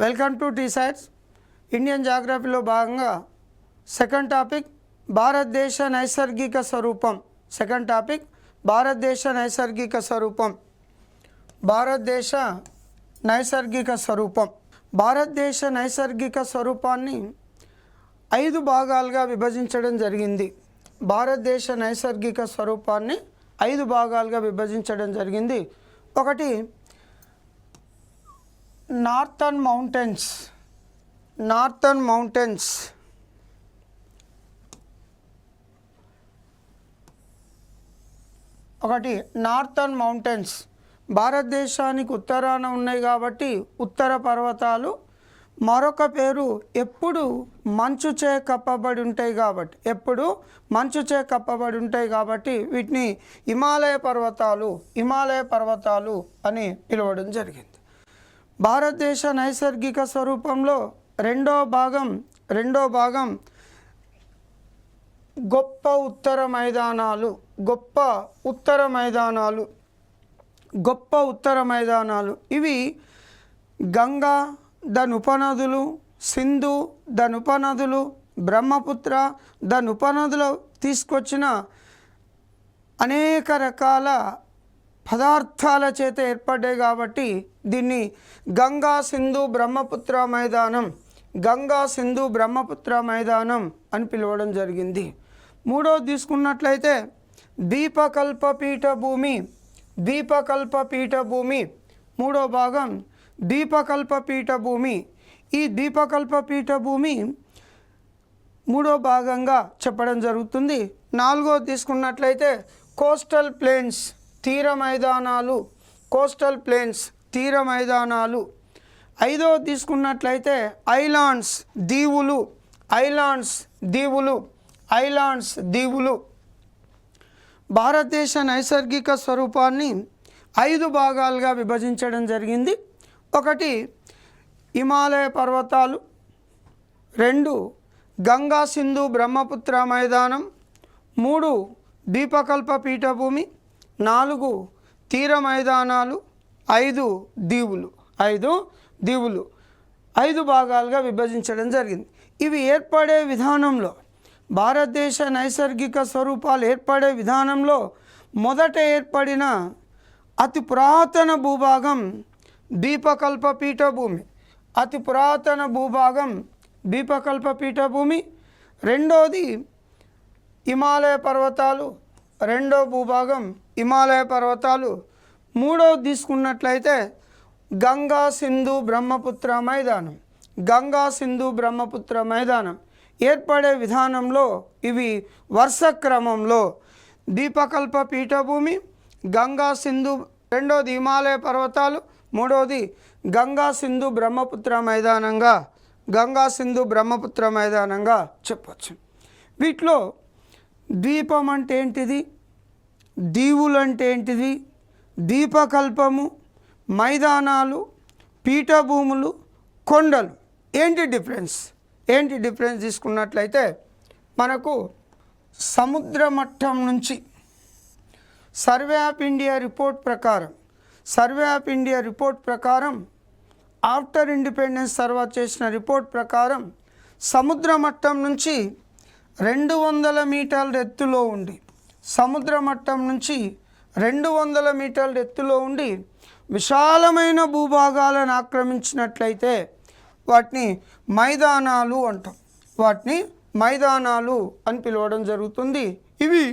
Welcome to టీసైట్స్. Indian జాగ్రఫీలో భాగంగా సెకండ్ టాపిక్ భారతదేశ నైసర్గిక స్వరూపం. సెకండ్ టాపిక్ భారతదేశ నైసర్గిక స్వరూపం. భారతదేశ నైసర్గిక స్వరూపం. భారతదేశ నైసర్గిక స్వరూపాన్ని 5 భాగాలుగా విభజించడం జరిగింది. భారతదేశ నైసర్గిక స్వరూపాన్ని 5 భాగాలుగా విభజించడం జరిగింది. ఒకటి నార్థన్ మౌంటైన్స్. నార్థన్ మౌంటైన్స్ ఒకటి నార్థన్ మౌంటైన్స్ భారతదేశానికి ఉత్తరాన ఉన్నాయి కాబట్టి ఉత్తర పర్వతాలు. మరొక పేరు ఎప్పుడు మంచుచే కప్పబడి ఉంటాయి కాబట్టి, ఎప్పుడు మంచుచే కప్పబడి ఉంటాయి కాబట్టి వీటిని హిమాలయ పర్వతాలు అని పిలవడం జరిగింది. భారతదేశ నైసర్గిక స్వరూపంలో రెండో భాగం గొప్ప ఉత్తర మైదానాలు. ఇవి గంగా, దాని ఉపనదులు, సింధు, దాని ఉపనదులు, బ్రహ్మపుత్ర, దాని ఉపనదులు తీసుకొచ్చిన అనేక రకాల పదార్థాల చేత ఏర్పడ్డాయి కాబట్టి దీన్ని గంగా సింధు బ్రహ్మపుత్ర మైదానం అని పిలవడం జరిగింది. మూడోది తీసుకున్నట్లయితే ద్వీపకల్ప పీఠభూమి. మూడో భాగం ద్వీపకల్ప పీఠభూమి. ఈ ద్వీపకల్ప పీఠభూమి మూడో భాగంగా చెప్పడం జరుగుతుంది. నాలుగోది తీసుకున్నట్లయితే కోస్టల్ ప్లేన్స్ తీర మైదానాలు. ఐదోది తీసుకున్నట్లయితే ఐలాండ్స్ దీవులు. భారతదేశ నైసర్గిక స్వరూపాన్ని 5 భాగాలుగా విభజించడం జరిగింది. ఒకటి హిమాలయ పర్వతాలు, 2 గంగా సింధు బ్రహ్మపుత్ర మైదానం, 3 ద్వీపకల్ప పీఠభూమి, 4 తీర మైదానాలు, 5 దీవులు. 5 భాగాలుగా విభజించడం జరిగింది. ఇవి ఏర్పడే విధానంలో, భారతదేశ నైసర్గిక స్వరూపాలు ఏర్పడే విధానంలో మొదట ఏర్పడిన అతి పురాతన భూభాగం ద్వీపకల్ప పీఠభూమి. రెండోది హిమాలయ పర్వతాలు, రెండో భూభాగం హిమాలయ పర్వతాలు. మూడోది తీసుకున్నట్లయితే గంగా సింధు బ్రహ్మపుత్ర మైదానం. ఏర్పడే విధానంలో ఇవి వరుస క్రమంలో ద్వీపకల్ప పీఠభూమి, గంగా సింధు, రెండోది హిమాలయ పర్వతాలు, మూడోది గంగా సింధు బ్రహ్మపుత్ర మైదానంగా చెప్పచ్చు. వీటిలో ద్వీపం అంటే ఏంటిది, దీవులు అంటే ఏంటిది, ద్వీపకల్పము, మైదానాలు, పీఠభూములు, కొండలు ఏంటి డిఫరెన్స్ తీసుకున్నట్లయితే మనకు సముద్ర మట్టం నుంచి సర్వే ఆఫ్ ఇండియా రిపోర్ట్ ప్రకారం ఆఫ్టర్ ఇండిపెండెన్స్ తర్వాత చేసిన రిపోర్ట్ ప్రకారం సముద్ర మట్టం నుంచి 200 మీటర్ల ఎత్తులో ఉండి విశాలమైన భూభాగాలను ఆక్రమించినట్లయితే వాటిని మైదానాలు అంటాం. మైదానాలు అని పిలవడం జరుగుతుంది. ఇవి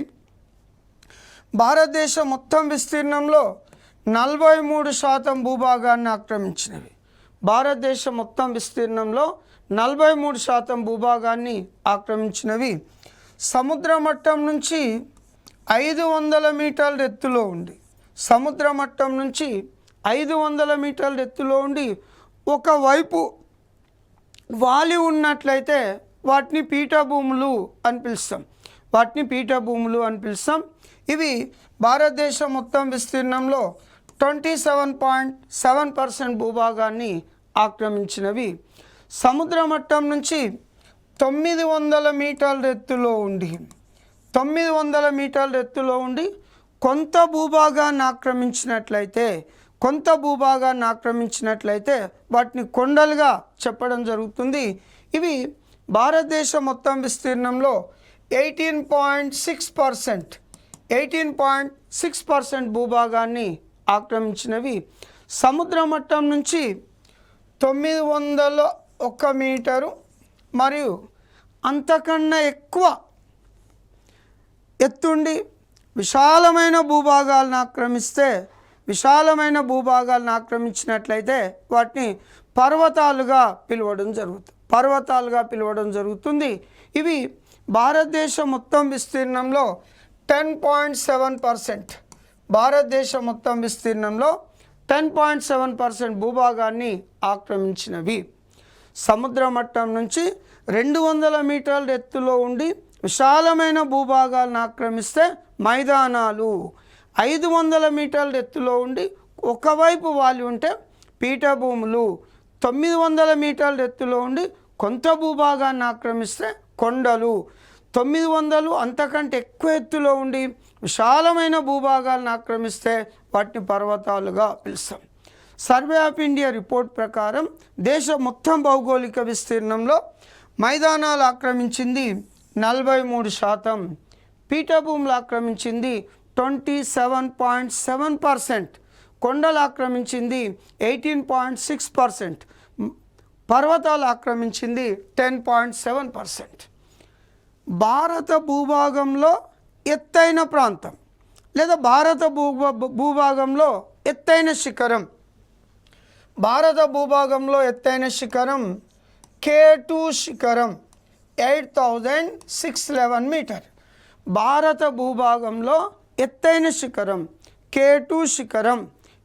భారతదేశం మొత్తం విస్తీర్ణంలో 43% భూభాగాన్ని ఆక్రమించినవి. భారతదేశం మొత్తం విస్తీర్ణంలో 43% భూభాగాన్ని ఆక్రమించినవి. సముద్ర మట్టం నుంచి 500 మీటర్ల ఎత్తులో ఉండి ఒకవైపు వాలి ఉన్నట్లయితే వాటిని పీఠభూములు అని పిలుస్తాం. ఇవి భారతదేశం మొత్తం విస్తీర్ణంలో 27.7% భూభాగాన్ని ఆక్రమించినవి. సముద్ర మట్టం నుంచి 900 మీటర్ల ఎత్తులో ఉండి కొంత భూభాగాన్ని ఆక్రమించినట్లయితే కొంత భూభాగాన్ని ఆక్రమించినట్లయితే వాటిని కొండలుగా చెప్పడం జరుగుతుంది. ఇవి భారతదేశం మొత్తం విస్తీర్ణంలో 18.6% భూభాగాన్ని ఆక్రమించినవి. సముద్ర మట్టం నుంచి 901 మీటరు మరియు అంతకన్నా ఎక్కువ ఎత్తుండి విశాలమైన భూభాగాలను ఆక్రమించినట్లయితే వాటిని పర్వతాలుగా పిలవడం జరుగుతుంది. ఇవి భారతదేశం మొత్తం విస్తీర్ణంలో 10.7% భూభాగాన్ని ఆక్రమించినవి. సముద్ర మట్టం నుంచి 200 మీటర్ల ఎత్తులో ఉండి విశాలమైన భూభాగాలను ఆక్రమిస్తే మైదానాలు, 500 మీటర్ల ఎత్తులో ఉండి ఒకవైపు వాలి ఉంటే పీఠభూములు, 900 మీటర్ల ఎత్తులో ఉండి కొంత భూభాగాన్ని ఆక్రమిస్తే కొండలు, 900 అంతకంటే ఎక్కువ ఎత్తులో ఉండి విశాలమైన భూభాగాలను ఆక్రమిస్తే వాటిని పర్వతాలుగా పిలుస్తాం. సర్వే ఆఫ్ ఇండియా రిపోర్ట్ ప్రకారం దేశం మొత్తం భౌగోళిక విస్తీర్ణంలో మైదానాలు ఆక్రమించింది 43%, పీఠభూములు ఆక్రమించింది 27.7%, కొండలు ఆక్రమించింది 18.6%, పర్వతాలు ఆక్రమించింది 10.7%. భారత భూభాగంలో ఎత్తైన ప్రాంతం లేదా భారత భూభాగంలో ఎత్తైన శిఖరం, K2 శిఖరం 8,611 మీటర్. భారత భూభాగంలో ఎత్తైన శిఖరం K2 శిఖరం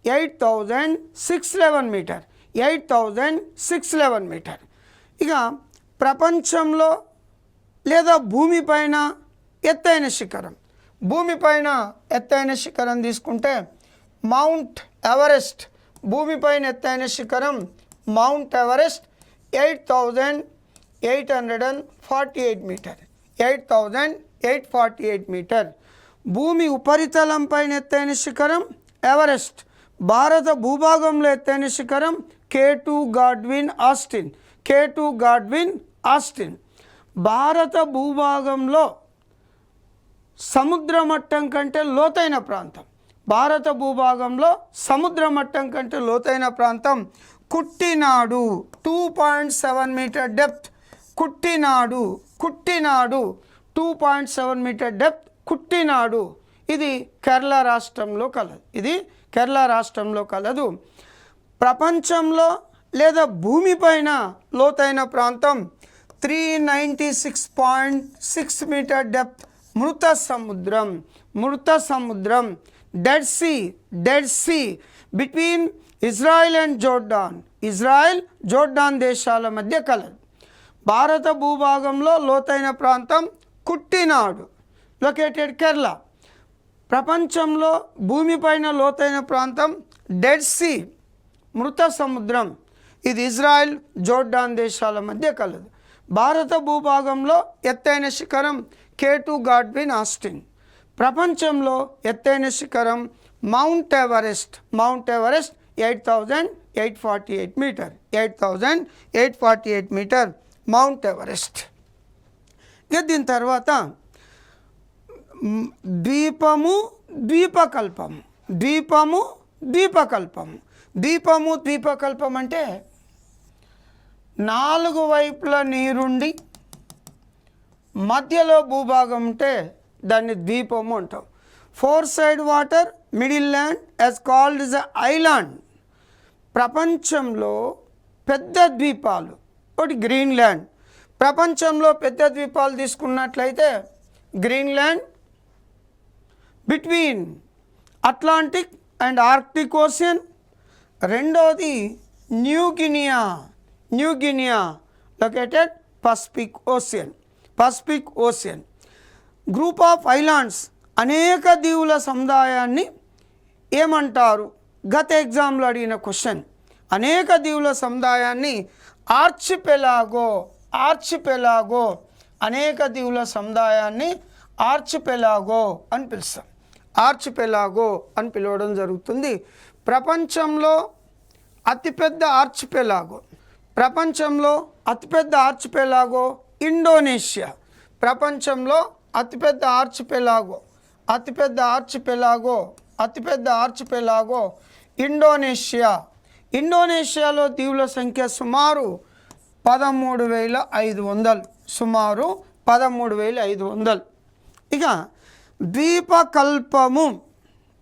8,611 మీటర్. 8,611 మీటర్. ఇక ప్రపంచంలో లేదా భూమిపైన ఎత్తైన శిఖరం తీసుకుంటే మౌంట్ ఎవరెస్ట్, భూమిపైన ఎత్తైన శిఖరం మౌంట్ ఎవరెస్ట్ 8,848 మీటర్. 8,848 మీటర్. భూమి ఉపరితలం పైన ఎత్తైన శిఖరం ఎవరెస్ట్. భారత భూభాగంలో ఎత్తైన శిఖరం K2 గాడ్విన్ ఆస్టిన్. భారత భూభాగంలో సముద్ర మట్టం కంటే లోతైన ప్రాంతం Kuttanad, 2.7 metre depth. Kuttanad 2.7 metre depth Kuttanad. ఇది కేరళ రాష్ట్రంలో కలదు. ప్రపంచంలో లేదా భూమిపైన లోతైన ప్రాంతం 396.6 మీటర్ డెప్త్ మృత సముద్రం Dead Sea between Israel and Jordan దేశాల మధ్య కలదు. భారత భూభాగంలో లోతైన ప్రాంతం కుట్టినాడు, లొకేటెడ్ కేరళ. ప్రపంచంలో భూమిపైన లోతైన ప్రాంతం డెడ్ సీ మృత సముద్రం, ఇది ఇజ్రాయెల్ జోర్డాన్ దేశాల మధ్య కలదు. భారత భూభాగంలో ఎత్తైన శిఖరం K2 గాడ్విన్ ఆస్టిన్. ప్రపంచంలో ఎత్తైన శిఖరం Mount Everest 8,848 meter. 8,848 meter Mount Everest. ఇక దీని తర్వాత ద్వీపకల్పం అంటే 4 వైపుల నీరుండి మధ్యలో భూభాగం ఉంటే దాన్ని ద్వీపము అంటాం. 4 side water, middle land as called is island. ప్రపంచంలో పెద్ద ద్వీపాలు ఒకటి గ్రీన్లాండ్. ప్రపంచంలో పెద్ద ద్వీపాలు తీసుకున్నట్లయితే Greenland between Atlantic and Arctic Ocean. రెండోది New Guinea located Pacific Ocean. Group of islands, అనేక దీవుల సముదాయాన్ని ఏమంటారు? గత ఎగ్జామ్లో అడిగిన క్వశ్చన్. అనేక దీవుల సముదాయాన్ని ఆర్చిపెలాగో. అనేక దీవుల సముదాయాన్ని ఆర్చిపెలాగో అని పిలుస్తాం. అని పిలవడం జరుగుతుంది. ప్రపంచంలో అతిపెద్ద ఆర్చిపెలాగో, ప్రపంచంలో అతిపెద్ద ఆర్చిపెలాగో ఇండోనేషియా. ప్రపంచంలో అతిపెద్ద ఆర్చిపెలాగో, అతిపెద్ద ఆర్చిపెలాగో, అతిపెద్ద ఆర్చిపెలాగో ఇండోనేషియా. ఇండోనేషియాలో దీవుల సంఖ్య సుమారు 13,500, సుమారు 13,500. ఇక ద్వీపకల్పము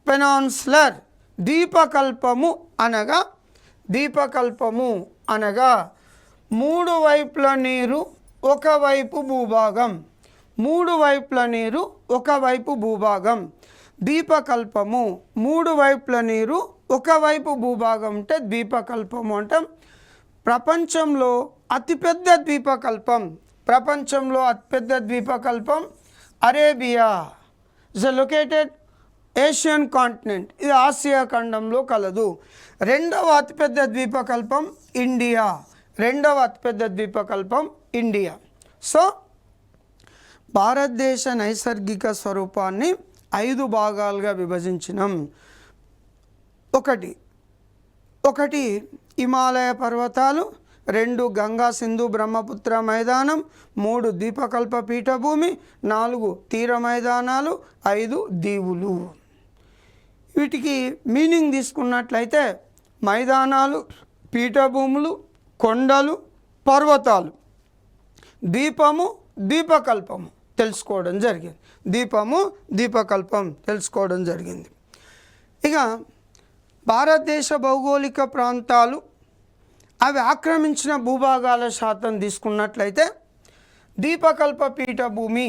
పెనాన్సులర్. ద్వీపకల్పము అనగా, ద్వీపకల్పము అనగా మూడు వైపుల నీరు ఒకవైపు భూభాగం, మూడు వైపుల నీరు ఒకవైపు భూభాగం. ద్వీపకల్పము మూడు వైపుల నీరు ఒకవైపు భూభాగం అంటే ద్వీపకల్పము అంటాం. ప్రపంచంలో అతిపెద్ద ద్వీపకల్పం, ప్రపంచంలో అతిపెద్ద ద్వీపకల్పం Arabia. Is located Asian continent, ఇది ఆసియా ఖండంలో కలదు. రెండవ అతిపెద్ద ద్వీపకల్పం ఇండియా, రెండవ అతిపెద్ద ద్వీపకల్పం ఇండియా. సో భారతదేశ నైసర్గిక స్వరూపాన్ని 5 భాగాలుగా విభజించినాం. ఒకటి హిమాలయ పర్వతాలు, 2 గంగా సింధు బ్రహ్మపుత్ర మైదానం, 3 ద్వీపకల్ప పీఠభూమి, 4 తీర మైదానాలు, 5 దీవులు. వీటికి మీనింగ్ తీసుకున్నట్లయితే మైదానాలు, పీఠభూములు, కొండలు, పర్వతాలు, ద్వీపము, ద్వీపకల్పము తెలుసుకోవడం జరిగింది. ద్వీపము, ద్వీపకల్పం తెలుసుకోవడం జరిగింది. ఇక భారతదేశ భౌగోళిక ప్రాంతాలు, అవి ఆక్రమించిన భూభాగాల శాతం తీసుకున్నట్లయితే ద్వీపకల్ప పీఠభూమి,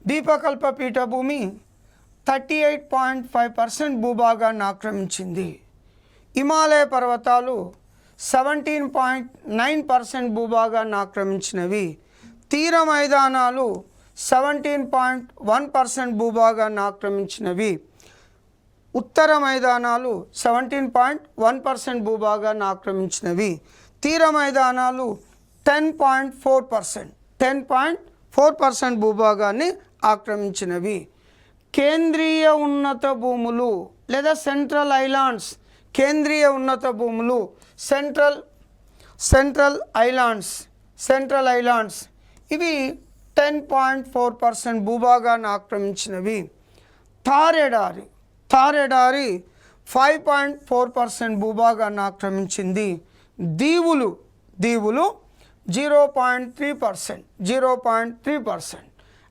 ద్వీపకల్ప పీఠభూమి 38.5% భూభాగాన్ని ఆక్రమించింది. హిమాలయ పర్వతాలు 17.9% భూభాగాన్ని ఆక్రమించినవి. తీర మైదానాలు 17.1% భూభాగాన్ని ఆక్రమించినవి. ఉత్తర మైదానాలు 17.1% భూభాగాన్ని ఆక్రమించినవి. తీర మైదానాలు 10.4% భూభాగాన్ని ఆక్రమించినవి. కేంద్రీయ ఉన్నత భూములు లేదా సెంట్రల్ ఐలాండ్స్, కేంద్రీయ ఉన్నత భూములు, సెంట్రల్ ఐలాండ్స్ ఇవి 10.4% భూభాగాన్ని ఆక్రమించినవి. థార్ ఎడారి 5.4% భూభాగాన్ని ఆక్రమించింది. దీవులు 0.3%.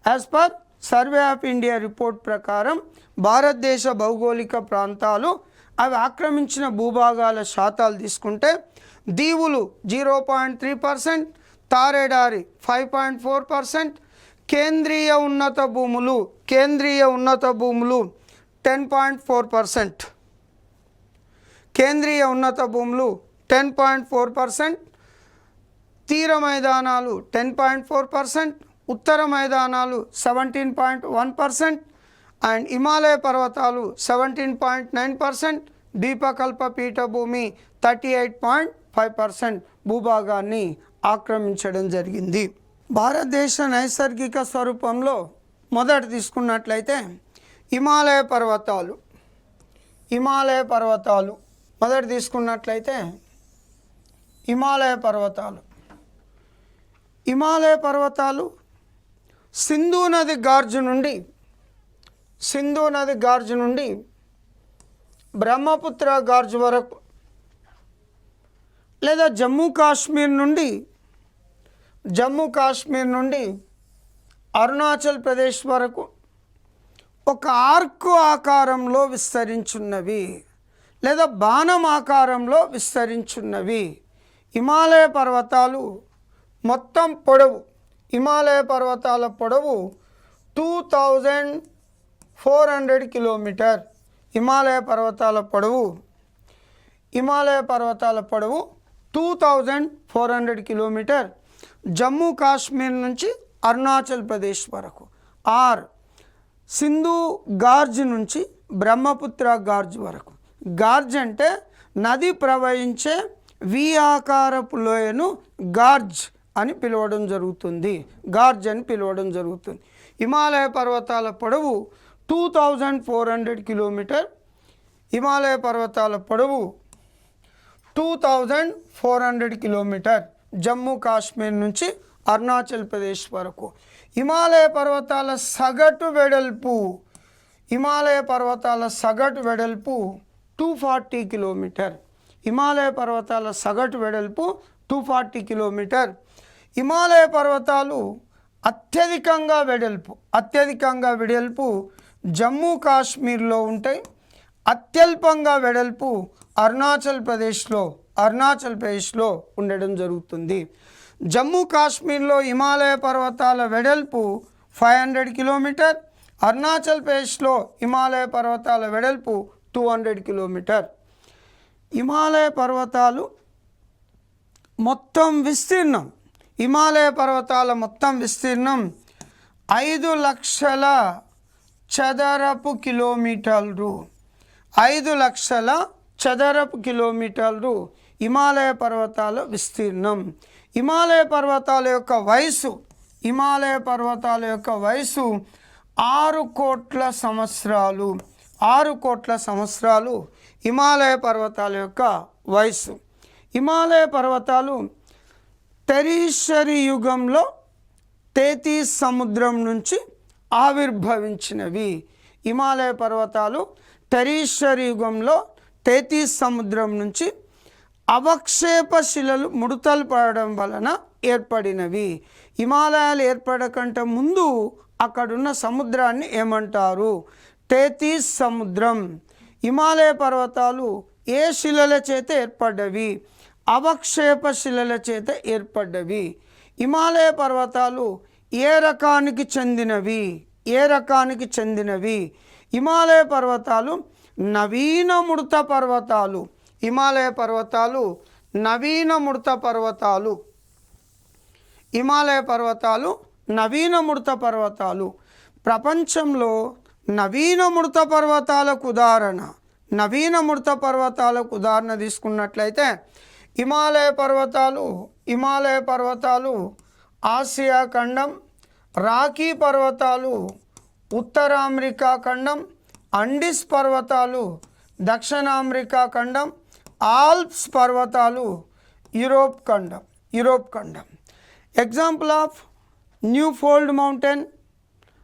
As per survey of India report ప్రకారం భారతదేశ భౌగోళిక ప్రాంతాలు, అవి ఆక్రమించిన భూభాగాల శాతాలు తీసుకుంటే దీవులు 0.3%, థార్ ఎడారి 5.4%, కేంద్రీయ ఉన్నత భూములు 10.4%, కేంద్రీయ ఉన్నత భూములు 10.4%, తీర మైదానాలు 10.4%, ఉత్తర మైదానాలు 17.1%, అండ్ హిమాలయ పర్వతాలు 17.9%, ద్వీపకల్ప పీఠభూమి 38.5% భూభాగాన్ని ఆక్రమించడం జరిగింది. భారతదేశ నైసర్గిక స్వరూపంలో మొదట తీసుకున్నట్లయితే హిమాలయ పర్వతాలు మొదట తీసుకున్నట్లయితే హిమాలయ పర్వతాలు సింధు నది గార్జు నుండి బ్రహ్మపుత్ర గార్జు వరకు, లేదా జమ్మూ కాశ్మీర్ నుండి అరుణాచల్ ప్రదేశ్ వరకు ఒక ఆర్కు ఆకారంలో విస్తరించున్నవి, లేదా బాణం ఆకారంలో విస్తరించున్నవి. హిమాలయ పర్వతాలు మొత్తం పొడవు, హిమాలయ పర్వతాల పొడవు 2400 కిలోమీటర్. హిమాలయ పర్వతాల పొడవు 2400 కిలోమీటర్. జమ్మూ కాశ్మీర్ నుంచి అరుణాచల్ ప్రదేశ్ వరకు. సింధు గార్జ్ నుంచి బ్రహ్మపుత్ర గార్జ్ వరకు. గార్జ్ అంటే నది ప్రవహించే వి ఆకారపు లోయను గార్జ్ అని పిలవడం జరుగుతుంది. హిమాలయ పర్వతాల పొడవు 2400 కిలోమీటర్. హిమాలయ పర్వతాల పొడవు 2400 కిలోమీటర్ జమ్మూ కాశ్మీర్ నుంచి అరుణాచల్ ప్రదేశ్ వరకు. హిమాలయ పర్వతాల సగటు వెడల్పు 240 కిలోమీటర్. హిమాలయ పర్వతాల సగటు వెడల్పు 240 కిలోమీటర్. హిమాలయ పర్వతాలు అత్యధికంగా వెడల్పు జమ్మూ కాశ్మీర్లో ఉంటాయి. అత్యల్పంగా వెడల్పు అరుణాచల్ ప్రదేశ్లో ఉండడం జరుగుతుంది. జమ్మూ కాశ్మీర్లో హిమాలయ పర్వతాల వెడల్పు 500 కిలోమీటర్. అరుణాచల్ ప్రదేశ్లో హిమాలయ పర్వతాల వెడల్పు 200 కిలోమీటర్. హిమాలయ పర్వతాలు మొత్తం విస్తీర్ణం 5 లక్షల చదరపు కిలోమీటర్లు. 5 లక్షల చదరపు కిలోమీటర్లు హిమాలయ పర్వతాల విస్తీర్ణం. హిమాలయ పర్వతాల యొక్క వయసు 6 కోట్ల సంవత్సరాలు. 6 కోట్ల సంవత్సరాలు హిమాలయ పర్వతాల యొక్క వయసు. హిమాలయ పర్వతాలు టెరిషరీ యుగంలో తేతీస్ సముద్రం నుంచి ఆవిర్భవించినవి. హిమాలయ పర్వతాలు టెరిషరీ యుగంలో తేతీస్ సముద్రం నుంచి అవక్షేప శిలలు ముడతలు పడడం వలన ఏర్పడినవి. హిమాలయాలు ఏర్పడకంటే ముందు అక్కడున్న సముద్రాన్ని ఏమంటారు? తేతీస్ సముద్రం. హిమాలయ పర్వతాలు ఏ శిలల చేత ఏర్పడ్డవి? అవక్షేప శిలల చేత ఏర్పడ్డవి. హిమాలయ పర్వతాలు ఏ రకానికి చెందినవి? హిమాలయ పర్వతాలు నవీన మృత పర్వతాలు. హిమాలయ పర్వతాలు నవీన మృత పర్వతాలు. ప్రపంచంలో నవీన మృత పర్వతాలకు ఉదాహరణ తీసుకున్నట్లయితే హిమాలయ పర్వతాలు ఆసియా ఖండం, రాకీ పర్వతాలు ఉత్తర అమెరికా ఖండం, అండిస్ పర్వతాలు దక్షిణ అమెరికా ఖండం, ఆల్ప్స్ పర్వతాలు యూరోప్ ఖండం. Example of new fold mountain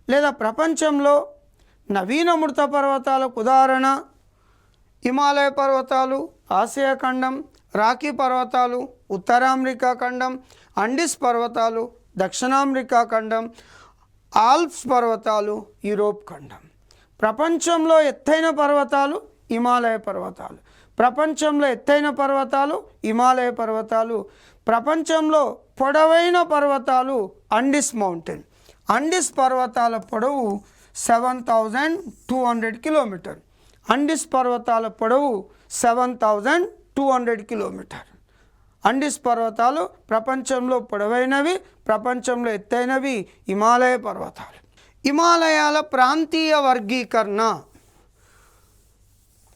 లేదా ప్రపంచంలో నవీన మృత పర్వతాలకు ఉదాహరణ హిమాలయ పర్వతాలు ఆసియా ఖండం, రాకీ పర్వతాలు ఉత్తర అమెరికా ఖండం, అండిస్ పర్వతాలు దక్షిణ అమెరికా ఖండం, ఆల్ప్స్ పర్వతాలు యూరోప్ ఖండం. ప్రపంచంలో ఎత్తైన పర్వతాలు హిమాలయ పర్వతాలు. ప్రపంచంలో పొడవైన పర్వతాలు అండిస్ మౌంటైన్. అండిస్ పర్వతాల పొడవు 7200 కిలోమీటర్. అండిస్ పర్వతాల పొడవు 7200 కిలోమీటర్. అండిస్ పర్వతాలు ప్రపంచంలో పొడవైనవి, ప్రపంచంలో ఎత్తైనవి హిమాలయ పర్వతాలు. హిమాలయాల ప్రాంతీయ వర్గీకరణ.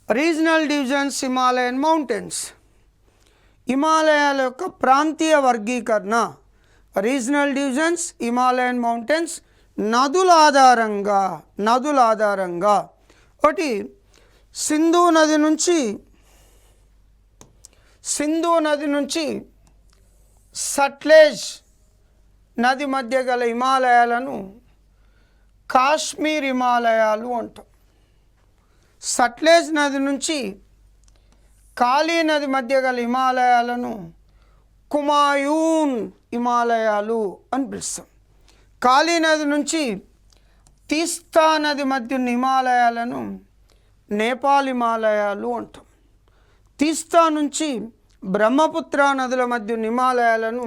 Regional divisions Himalayan mountains. హిమాలయాల యొక్క ప్రాంతీయ వర్గీకరణ. రీజనల్ డివిజన్స్ హిమాలయన్ మౌంటైన్స్ నదుల ఆధారంగా ఒకటి సింధు నది నుంచి సట్లెజ్ నది మధ్య గల హిమాలయాలను కాశ్మీర్ హిమాలయాలు అంటాం. సట్లెజ్ నది నుంచి కాళీ నది మధ్య గల హిమాలయాలను కుమాయూన్ హిమాలయాలు అని పిలుస్తాం. కాళీ నది నుంచి తీస్తా నది మధ్య హిమాలయాలను నేపాల్ హిమాలయాలు అంటాం. తీస్తా నుంచి బ్రహ్మపుత్ర నదుల మధ్య హిమాలయాలను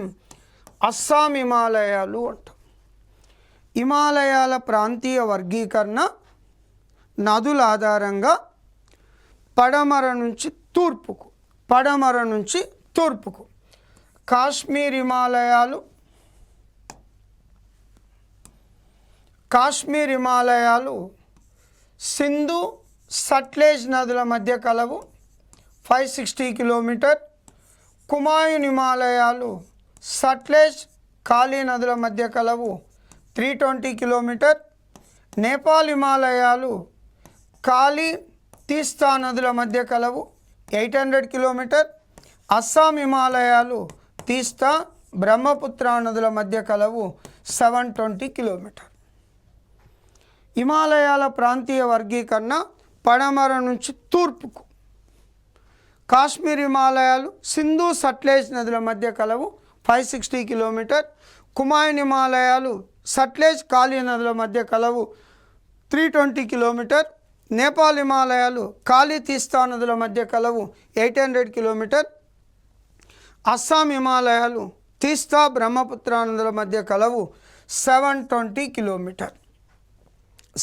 అస్సాం హిమాలయాలు అంటాం. హిమాలయాల ప్రాంతీయ వర్గీకరణ నదుల ఆధారంగా పడమర నుంచి తూర్పుకు కాశ్మీర్ హిమాలయాలు సింధు సట్లెజ్ నదుల మధ్య కలవు 560 కిలోమీటర్. కుమాయూన్ హిమాలయాలు సట్లెజ్ కాళీ నదుల మధ్య కలవు 320 కిలోమీటర్. నేపాల్ హిమాలయాలు కాళీ తీస్తా నదుల మధ్య కలవు 800 కిలోమీటర్. అస్సాం హిమాలయాలు తీస్తా బ్రహ్మపుత్ర నదుల మధ్య కలవు 720 కిలోమీటర్. హిమాలయాల ప్రాంతీయ వర్గీకరణ పడమర నుంచి తూర్పుకు. కాశ్మీర్ హిమాలయాలు సింధు సట్లెజ్ నదుల మధ్య కలవు 560 కిలోమీటర్. కుమాయూన్ హిమాలయాలు సట్లెజ్ కాళీ నదుల మధ్య కలవు 320 కిలోమీటర్. నేపాల్ హిమాలయాలు కాళీ తీస్తా నదుల మధ్య కలవు 800 కిలోమీటర్. అస్సాం హిమాలయాలు తీస్తా బ్రహ్మపుత్ర నదుల మధ్య కలవు 720 కిలోమీటర్.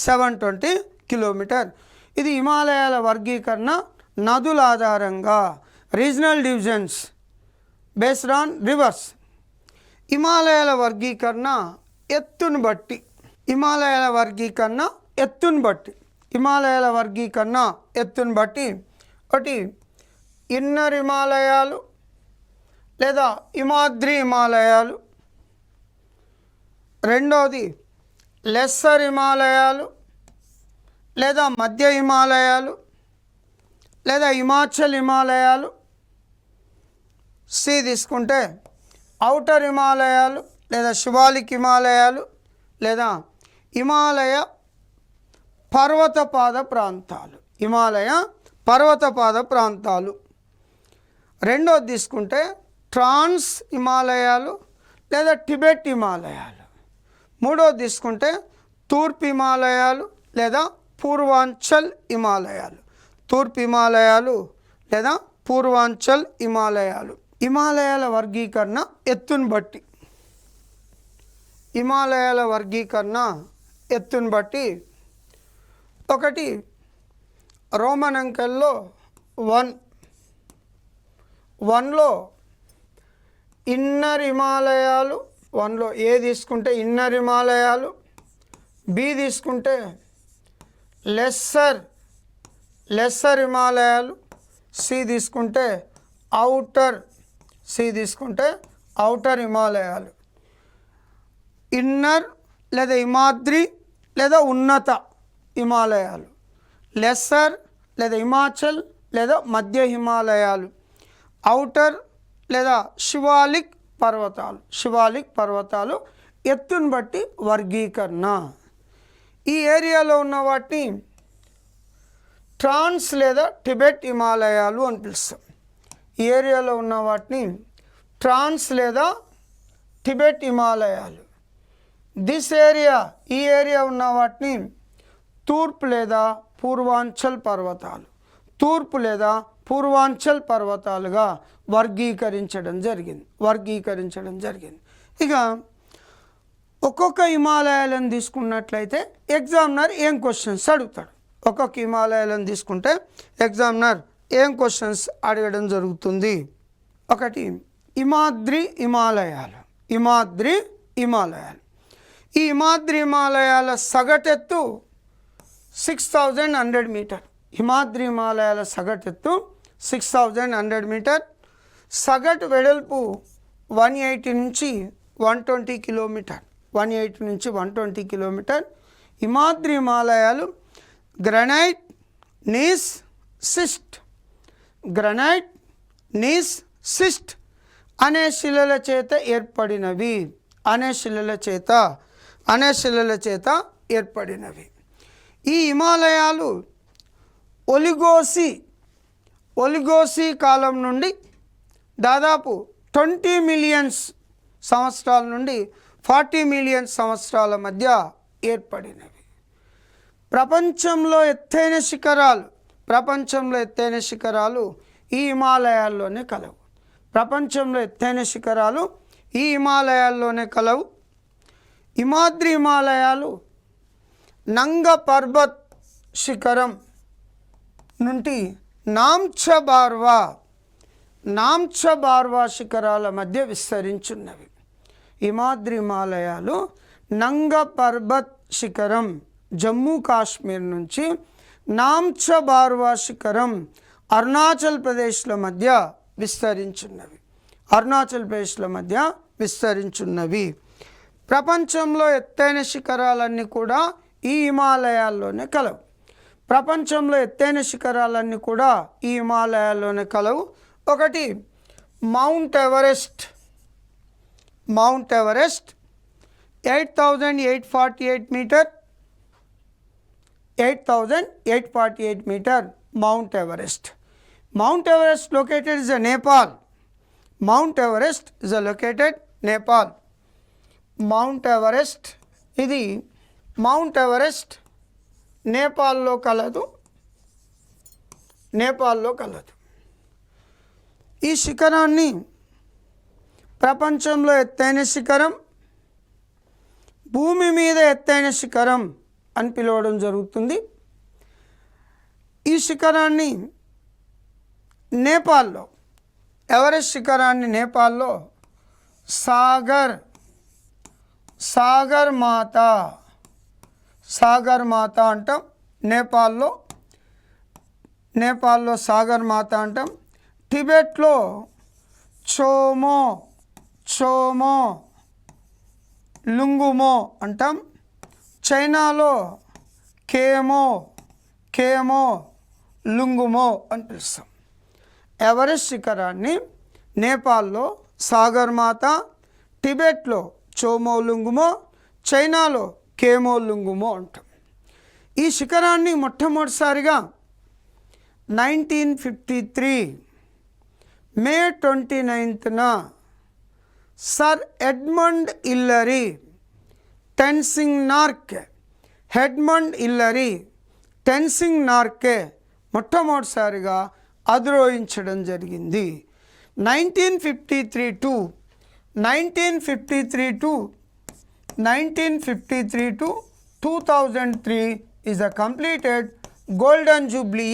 720 కిలోమీటర్. ఇది హిమాలయాల వర్గీకరణ నదుల ఆధారంగా, regional divisions based on reverse. హిమాలయాల వర్గీకరణ ఎత్తును బట్టి. హిమాలయాల వర్గీకరణ ఎత్తును బట్టి. హిమాలయాల వర్గీకరణ ఎత్తును బట్టి ఒకటి ఇన్నర్ హిమాలయాలు లేదా హిమాద్రి హిమాలయాలు. రెండవది లెస్సర్ హిమాలయాలు లేదా మధ్య హిమాలయాలు లేదా హిమాచల్ హిమాలయాలు. సి తీసుకుంటే ఔటర్ హిమాలయాలు లేదా శివాలిక్ హిమాలయాలు లేదా హిమాలయ పర్వతపాద ప్రాంతాలు. హిమాలయ పర్వతపాద ప్రాంతాలు. రెండోది తీసుకుంటే ట్రాన్స్ హిమాలయాలు లేదా టిబెట్ హిమాలయాలు. మూడోది తీసుకుంటే తూర్పు హిమాలయాలు లేదా పూర్వాంచల్ హిమాలయాలు. తూర్పు హిమాలయాలు లేదా పూర్వాంచల్ హిమాలయాలు. హిమాలయాల వర్గీకరణ ఎత్తును బట్టి. హిమాలయాల వర్గీకరణ ఎత్తును బట్టి ఒకటి రోమన్ అంకెల్లో 1లో ఇన్నర్ హిమాలయాలు. 1లో ఏ తీసుకుంటే ఇన్నర్ హిమాలయాలు, బి తీసుకుంటే లెస్సర్ హిమాలయాలు, సి తీసుకుంటే ఔటర్ హిమాలయాలు. ఇన్నర్ లేదా హిమాద్రి లేదా ఉన్నత హిమాలయాలు, లెస్సర్ లేదా హిమాచల్ లేదా మధ్య హిమాలయాలు, ఔటర్ లేదా శివాలిక్ పర్వతాలు. ఎత్తును బట్టి వర్గీకరణ. ఈ ఏరియాలో ఉన్న వాటిని ట్రాన్స్ లేదా టిబెట్ హిమాలయాలు అని పిలుస్తాం. ఈ ఏరియాలో ఉన్న వాటిని ట్రాన్స్ లేదా టిబెట్ హిమాలయాలు. ఈ ఏరియా ఉన్న వాటిని తూర్పు లేదా పూర్వాంచల్ పర్వతాలుగా వర్గీకరించడం జరిగింది. ఇక ఒక్కొక్క హిమాలయాలను తీసుకున్నట్లయితే ఎగ్జామినర్ ఏం క్వశ్చన్స్ అడుగుతాడు. ఒక్కొక్క హిమాలయాలను తీసుకుంటే ఎగ్జామినర్ ఏం క్వశ్చన్స్ అడగడం జరుగుతుంది. ఒకటి హిమాద్రి హిమాలయాలు. ఈ హిమాద్రి హిమాలయాల సగటెత్తు 6100 మీటర్. హిమాద్రి హిమాలయాల సగటెత్తు 6100 మీటర్. సగటు వెడల్పు 180 నుంచి 120 కిలోమీటర్. 180 కిలోమీటర్. హిమాద్రి హిమాలయాలు గ్రానైట్, నీస్, సిస్ట్ అనే శిలల చేత ఏర్పడినవి. ఈ హిమాలయాలు ఒలిగోసి కాలం నుండి దాదాపు 20 మిలియన్స్ సంవత్సరాల నుండి 40 మిలియన్ సంవత్సరాల మధ్య ఏర్పడినవి. ప్రపంచంలో ఎత్తైన శిఖరాలు ఈ హిమాలయాల్లోనే కలవు. హిమాద్రి హిమాలయాలు నంగ పర్వత్ శిఖరం నుండి నామ్చబార్వా శిఖరాల మధ్య విస్తరించున్నవి. హిమాద్రి హిమాలయాలు నంగ పర్వత్ శిఖరం జమ్మూ కాశ్మీర్ నుంచి నామ్చబార్వా శిఖరం అరుణాచల్ ప్రదేశ్ల మధ్య విస్తరించున్నవి. ప్రపంచంలో ఎత్తైన శిఖరాలన్నీ కూడా ఈ హిమాలయాల్లోనే కలవు. ప్రపంచంలో ఎత్తైన శిఖరాలన్నీ కూడా ఈ హిమాలయాల్లోనే కలవు. ఒకటి Mount Everest. Mount Everest 8,848 meter. 8,848 meter Mount Everest. Mount Everest located is Nepal. Mount Everest is located Nepal. Mount Everest ఇది Mount Everest నేపాల్లో కలదు. నేపాల్లో కలదు. ఈ శిఖరాన్ని ప్రపంచంలో ఎత్తైన శిఖరం, భూమి మీద ఎత్తైన శిఖరం అని పిలవడం జరుగుతుంది. ఈ శిఖరాన్ని నేపాల్లో, ఎవరెస్ట్ శిఖరాన్ని నేపాల్లో సాగర్ మాత అంటాం. నేపాల్లో సాగర్ మాత అంటాం. టిబెట్లో చోమో లుంగుమో అంటాం. చైనాలో కేమో లుంగుమో అని పిలుస్తాం. ఎవరెస్ట్ శిఖరాన్ని నేపాల్లో సాగర్ మాత, టిబెట్లో చోమోలుంగుమో, చైనాలో కేమోలుంగుమో అంటాం. ఈ శిఖరాన్ని మొట్టమొదటిసారిగా 1953 మే 29న sir Edmund Hillary Tenzing Norgay మొట్టమొదటిసారిగా అధిరోహించడం జరిగింది. 1953 to 2003 is a completed golden jubilee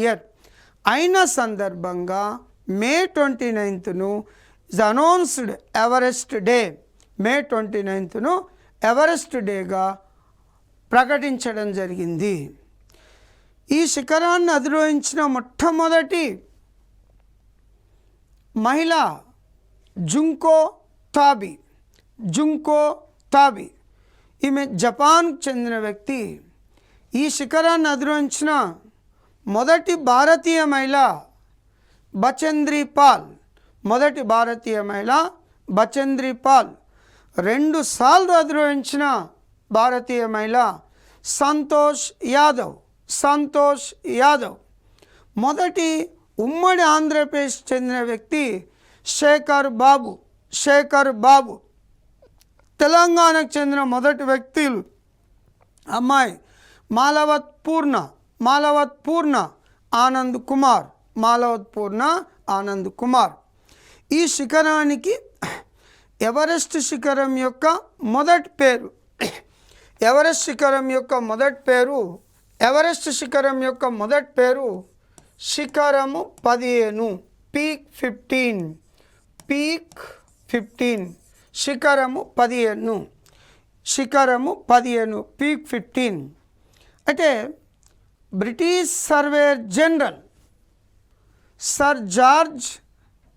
year. అయిన సందర్భంగా మే 29ను is announced Everest day. May 29ను ఎవరెస్ట్ డేగా ప్రకటించడం జరిగింది. ఈ శిఖరాన్ని అధిరోహించిన మొట్టమొదటి మహిళ జుంకో తాబి. ఈమె జపాన్కు చెందిన వ్యక్తి. ఈ శిఖరాన్ని అధిరోహించిన మొదటి భారతీయ మహిళ బచేంద్రి పాల్. 2 సార్లు అధిరోహించిన భారతీయ మహిళ సంతోష్ యాదవ్. మొదటి ఉమ్మడి ఆంధ్రప్రదేశ్ చెందిన వ్యక్తి శేఖర్ బాబు. తెలంగాణకు చెందిన మొదటి వ్యక్తులు అమ్మాయి మాలవత్ పూర్ణ ఆనంద్ కుమార్. ఈ శిఖరానికి ఎవరెస్ట్ శిఖరం యొక్క మొదటి పేరు శిఖరము 15, పీక్ 15. శిఖరము 15 పీక్ 15. అంటే British surveyor general sir George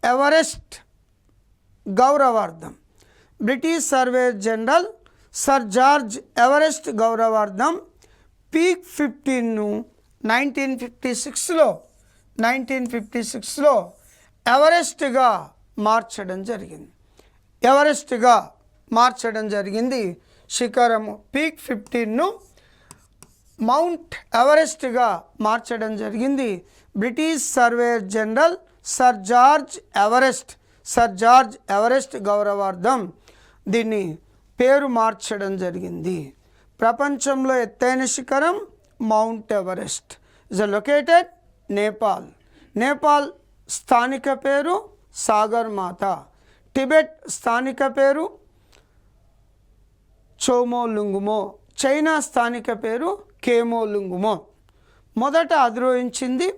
Everest గౌరవార్థం. British surveyor general sir George Everest గౌరవార్థం పీక్ 15ను 1956లో ఎవరెస్ట్గా మార్చడం జరిగింది. శిఖరము పీక్ 15ను మౌంట్ ఎవరెస్ట్గా మార్చడం జరిగింది. British surveyor general sir George Everest గౌరవార్థం దీన్ని పేరు మార్చడం జరిగింది. ప్రపంచంలో ఎత్తైన శిఖరం Mount Everest is located Nepal స్థానిక పేరు సాగర్ మాత. టిబెట్ స్థానిక పేరు చోమోలుంగుమో. చైనా స్థానిక పేరు కేమోలుంగుమో. మొదట అధిరోహించింది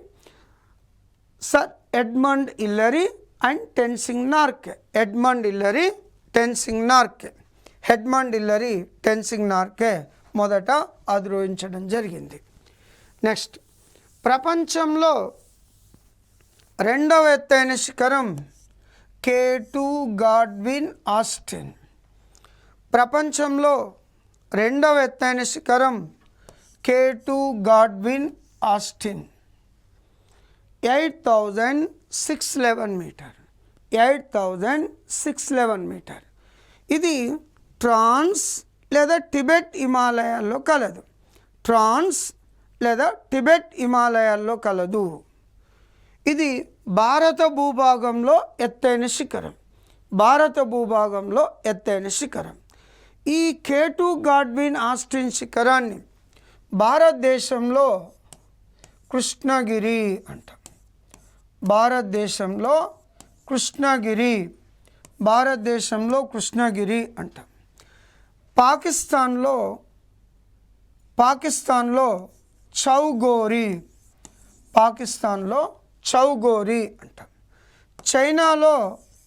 sir Edmund Hillary and Tenzing Norgay మొదట అధిరోహించడం జరిగింది. నెక్స్ట్, ప్రపంచంలో రెండవ ఎత్తైన శిఖరం K2 గాడ్విన్ ఆస్టిన్. ప్రపంచంలో రెండవ ఎత్తైన శిఖరం K2 Godwin Austen 8,611 metre, 8,611 metre. ఇది ట్రాన్స్ లేదా టిబెట్ హిమాలయాల్లో కలదు. ట్రాన్స్ లేదా టిబెట్ హిమాలయాల్లో కలదు. ఇది భారత భూభాగంలో ఎత్తైన శిఖరం. భారత భూభాగంలో ఎత్తైన శిఖరం. ఈ K2 గాడ్విన్ ఆస్టిన్ శిఖరాన్ని భారతదేశంలో కృష్ణగిరి అంటాం. భారతదేశంలో కృష్ణగిరి, భారతదేశంలో కృష్ణగిరి అంటాం. పాకిస్తాన్లో చౌగోరి, పాకిస్తాన్లో చౌగోరి అంటాం. చైనాలో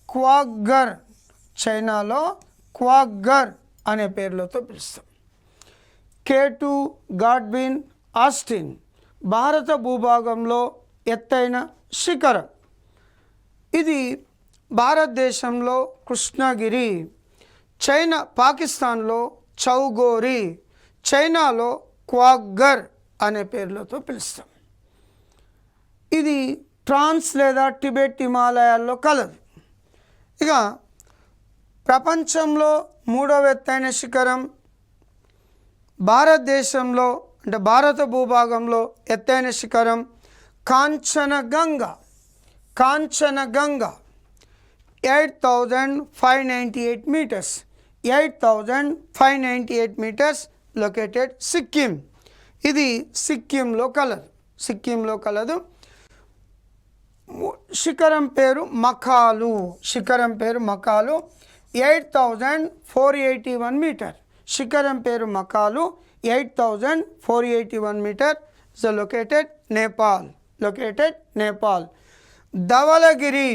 క్వాగ్గర్, చైనాలో క్వాగ్గర్ అనే పేర్లతో పిలుస్తాం. K2 గాడ్విన్ ఆస్టిన్ భారత భూభాగంలో ఎత్తైన శిఖరం. ఇది భారతదేశంలో కృష్ణగిరి, పాకిస్తాన్లో చౌగోరి, చైనాలో క్వాగ్గర్ అనే పేర్లతో పిలుస్తాం. ఇది ట్రాన్స్ లేదా టిబెట్ హిమాలయాల్లో కలదు. ఇక ప్రపంచంలో 3వ ఎత్తైన శిఖరం, భారతదేశంలో అంటే భారత భూభాగంలో ఎత్తైన శిఖరం Kanchenjunga. Kanchenjunga 8,598 metres, 8,598 metres, located Sikkim. ఇది సిక్కింలో కలదు, సిక్కింలో కలదు. శిఖరం పేరు మకాలు, శిఖరం పేరు మకాలు 8,481 మీటర్. శిఖరం పేరు Makalu 8,481 metre. Is located Nepal, located Nepal. Dhaulagiri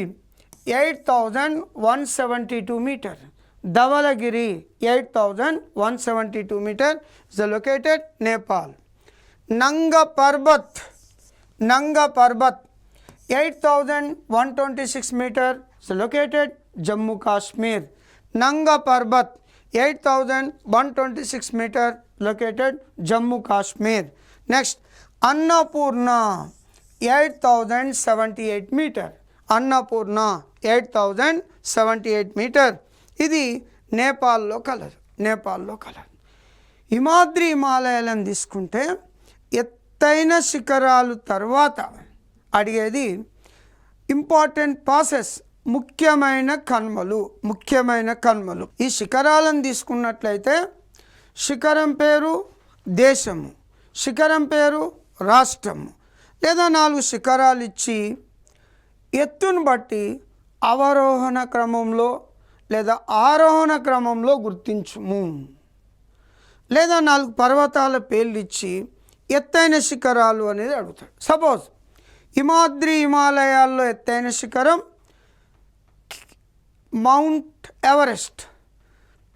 8,172 metre. Dhaulagiri 8,172 metre. Is located Nepal. Nanga Parbat, Nanga Parbat 8,126 metre. Is located Jammu Kashmir. Nanga Parbat 8,126 metre, located Jammu Kashmir. Next Annapurna 8,078 metre. Annapurna 8,078 metre. ఇది నేపాల్లో కలదు, నేపాల్లో కలదు. హిమాద్రి హిమాలయాలను తీసుకుంటే ఎత్తైన శిఖరాలు తర్వాత అడిగేది ఇంపార్టెంట్ పాసెస్, ముఖ్యమైన కన్మలు, ముఖ్యమైన కన్మలు. ఈ శిఖరాలను తీసుకున్నట్లయితే శిఖరం పేరు దేశము, శిఖరం పేరు రాష్ట్రము, లేదా 4 శిఖరాలు ఇచ్చి ఎత్తును బట్టి అవరోహణ క్రమంలో లేదా ఆరోహణ క్రమంలో గుర్తించుము, లేదా 4 పర్వతాల పేర్లు ఇచ్చి ఎత్తైన శిఖరాలు అనేది అడుగుతాడు. సపోజ్ హిమాద్రి హిమాలయాల్లో ఎత్తైన శిఖరం మౌంట్ ఎవరెస్ట్.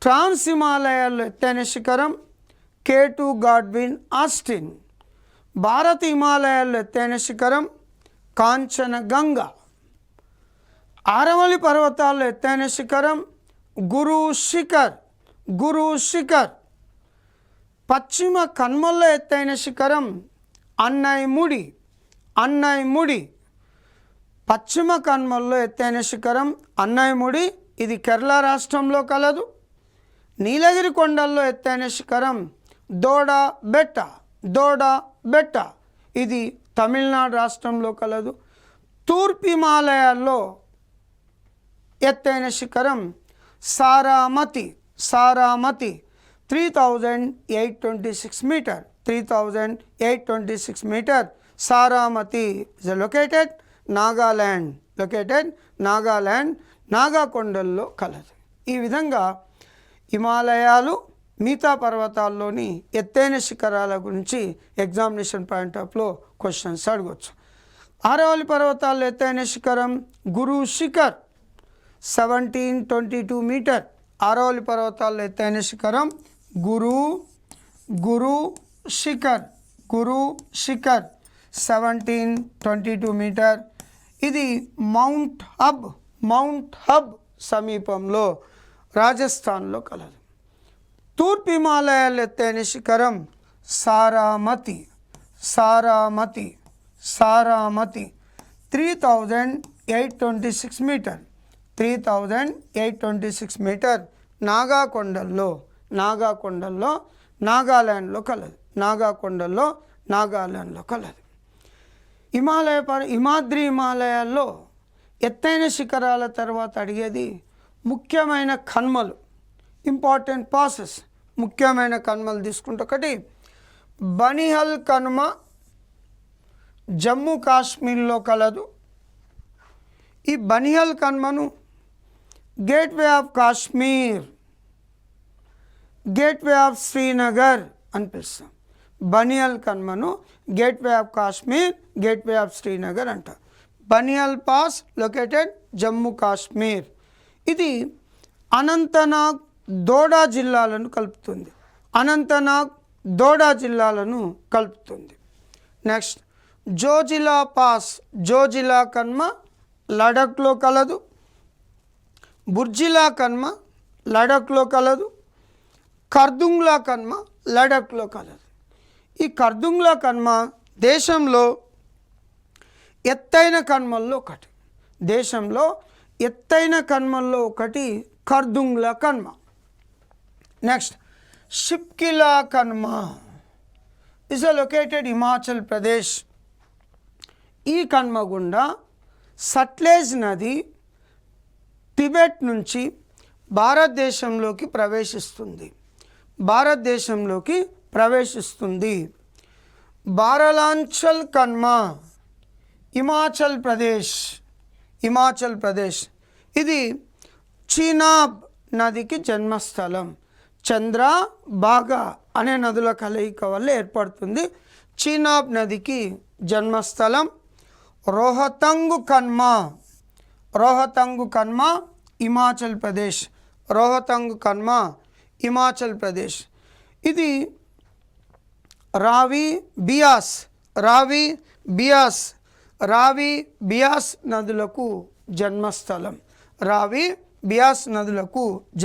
ట్రాన్స్ హిమాలయాల్లో ఎత్తైన శిఖరం K2 గాడ్విన్ ఆస్టిన్. భారత హిమాలయాల్లో ఎత్తైన శిఖరం కాంచనగంగా. ఆరవళి పర్వతాల్లో ఎత్తైన శిఖరం గురు శిఖర్, గురు శిఖర్. పశ్చిమ కన్మల్లో ఎత్తైన శిఖరం అన్నైముడి, అన్నైముడి. పశ్చిమ కన్మల్లో ఎత్తైన శిఖరం అన్నైముడి, ఇది కేరళ రాష్ట్రంలో కలదు. నీలగిరి కొండల్లో ఎత్తైన శిఖరం దోడా బెట్ట, దోడా బెట్ట, ఇది తమిళనాడు రాష్ట్రంలో కలదు. తూర్పు హిమాలయాల్లో ఎత్తైన శిఖరం Saramati, Saramati 3,826 metre, 3,826 metre. Saramati is located Nagaland, located Nagaland, Naga కొండల్లో కలదు. ఈ విధంగా హిమాలయాలు, మిగతా పర్వతాల్లోని ఎత్తైన శిఖరాల గురించి ఎగ్జామినేషన్ పాయింట్ ఆఫ్లో క్వశ్చన్స్ అడగవచ్చు. ఆరవళి పర్వతాల్లో ఎత్తైన శిఖరం గురు శిఖర్ 1722 మీటర్. ఆరవళి పర్వతాల్లో ఎత్తైన శిఖరం గురు శిఖర్, గురు శిఖర్ 1722 మీటర్. ఇది మౌంట్ హబ్ సమీపంలో రాజస్థాన్లో కలదు. తూర్పు హిమాలయాల్లో ఎత్తైన శిఖరం సారామతి సారామతి సారామతి 3826 మీటర్ 3826 మీటర్ నాగాకొండల్లో నాగాల్యాండ్లో కలదు. నాగాల్యాండ్లో కలదు. హిమాద్రి హిమాలయాల్లో ఎత్తైన శిఖరాల తర్వాత అడిగేది ముఖ్యమైన కన్మలు, ఇంపార్టెంట్ పాసెస్. ముఖ్యమైన కన్మలు తీసుకుంటే ఒకటి బనిహల్ కనుమ జమ్మూ కాశ్మీర్లో కలదు. ఈ బనిహల్ కనుమను gateway of Kashmir, gateway of Srinagar అని పిలుస్తాం. బనిహల్ కనుమను gateway of Kashmir, gateway of Srinagar అంటారు. Banihal pass located Jammu Kashmir. ఇది అనంతనాగ్ దోడా జిల్లాలను కలుపుతుంది. నెక్స్ట్ జోజిలా పాస్, జోజిలా కన్మ లడఖ్లో కలదు. బుర్జిలా కన్మ లడఖ్లో కలదు. కర్దుంగ్లా కన్మ లడఖ్లో కలదు. ఈ కర్దుంగ్లా కన్మ దేశంలో ఎత్తైన కన్మల్లో ఒకటి కర్దుంగ్లా కన్మ. నెక్స్ట్ షిప్కిలా కన్మ ఇస్ లొకేటెడ్ హిమాచల్ ప్రదేశ్. ఈ కన్మ గుండా సట్లెజ్ నది టిబెట్ నుంచి భారతదేశంలోకి ప్రవేశిస్తుంది. బారలాంచల్ కన్మ హిమాచల్ ప్రదేశ్. ఇది చీనాబ్ నదికి జన్మస్థలం. చంద్ర బాగా అనే నదుల కలయిక వల్ల ఏర్పడుతుంది. చీనాబ్ నదికి జన్మస్థలం. రోహతంగ్ కన్మ హిమాచల్ ప్రదేశ్. ఇది రావి బియాస్ నదులకు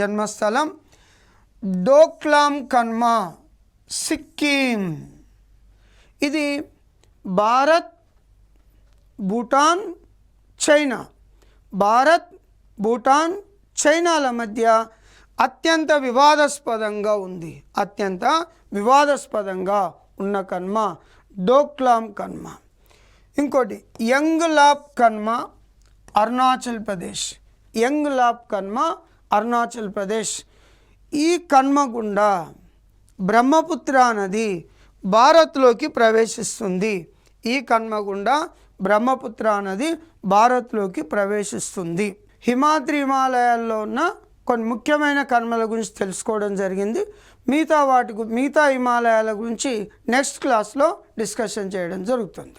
జన్మస్థలం. డోక్లామ్ కన్మ సిక్కిం. ఇది భారత్ భూటాన్ చైనాల మధ్య అత్యంత వివాదాస్పదంగా ఉన్న కన్మ డోక్లామ్ కన్మ. ఇంకోటి యంగ్లాప్ కన్మ అరుణాచల్ ప్రదేశ్. ఈ కన్మ గుండా బ్రహ్మపుత్ర నది భారత్లోకి ప్రవేశిస్తుంది. హిమాద్రి హిమాలయాల్లో ఉన్న కొన్ని ముఖ్యమైన కన్మల గురించి తెలుసుకోవడం జరిగింది. మిగతా హిమాలయాల గురించి నెక్స్ట్ క్లాస్లో డిస్కషన్ చేయడం జరుగుతుంది.